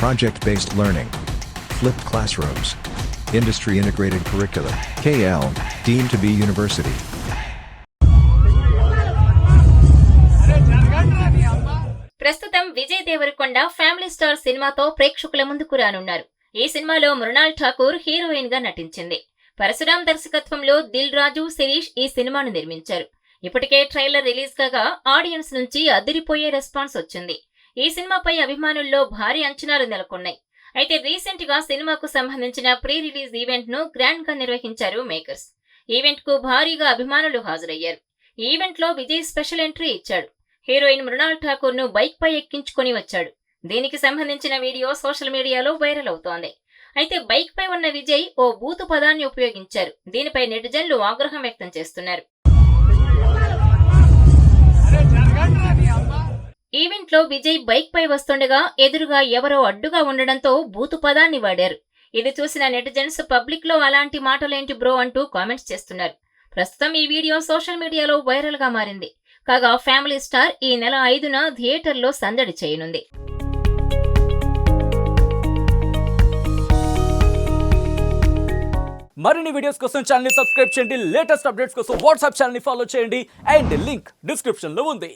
project-based learning, flipped classrooms, industry-integrated curricula, KL, deemed to be university. ప్రస్తుతం Vijay Devarakonda family star సినిమాతో ప్రేక్షకుల ముందుకు రానున్నారు. ఈ సినిమాలో మృణాల్ ఠాకూర్ హీరోయిన్ గా నటించింది. పరశురామ్ దర్శకత్వంలో దిల్ రాజు, శిరీష్ ఈ సినిమాను నిర్మించారు. ఇప్పటికే ట్రైలర్ రిలీజ్ కాగా ఆడియన్స్ నుంచి అదిరిపోయే రెస్పాన్స్ వచ్చింది. ఈ సినిమాపై అభిమానుల్లో భారీ అంచనాలు నెలకొన్నాయి. అయితే రీసెంట్ గా సినిమాకు సంబంధించిన ప్రీ రిలీజ్ ఈవెంట్ ను గ్రాండ్ గా నిర్వహించారు మేకర్స్. ఈవెంట్ కు భారీగా అభిమానులు హాజరయ్యారు. ఈ ఈవెంట్ లో విజయ్ స్పెషల్ ఎంట్రీ ఇచ్చాడు. హీరోయిన్ మృణాల్ ఠాకూర్ ను బైక్ పై ఎక్కించుకుని వచ్చాడు. దీనికి సంబంధించిన వీడియో సోషల్ మీడియాలో వైరల్ అవుతోంది. అయితే బైక్ పై ఉన్న విజయ్ ఓ బూతు పదాన్ని ఉపయోగించారు. దీనిపై నెటిజన్లు ఆగ్రహం వ్యక్తం చేస్తున్నారు. ఈవెంట్ లో విజయ్ బైక్ పై వస్తుండగా ఎదురుగా ఎవరో అడ్డుగా ఉండడంతో బూతు పదాన్ని వాడారు. ఇది చూసిన నెటిజన్స్ పబ్లిక్ లో అలాంటి మాటలేంటి బ్రో అంటూ కామెంట్స్ చేస్తున్నారు. ప్రస్తుతం ఈ వీడియో సోషల్ మీడియాలో వైరల్ గా మారింది. కాగా ఫ్యామిలీ స్టార్ ఈ నెల 5న థియేటర్లో సందడి చేయనుంది. మరిన్ని వీడియోస్ కోసం ఛానల్ ని సబ్స్క్రైబ్ చేయండి. లేటెస్ట్ అప్డేట్స్ కోసం వాట్సాప్ ఛానల్ ని ఫాలో చేయండి. అండ్ లింక్ డిస్క్రిప్షన్ లో ఉంది.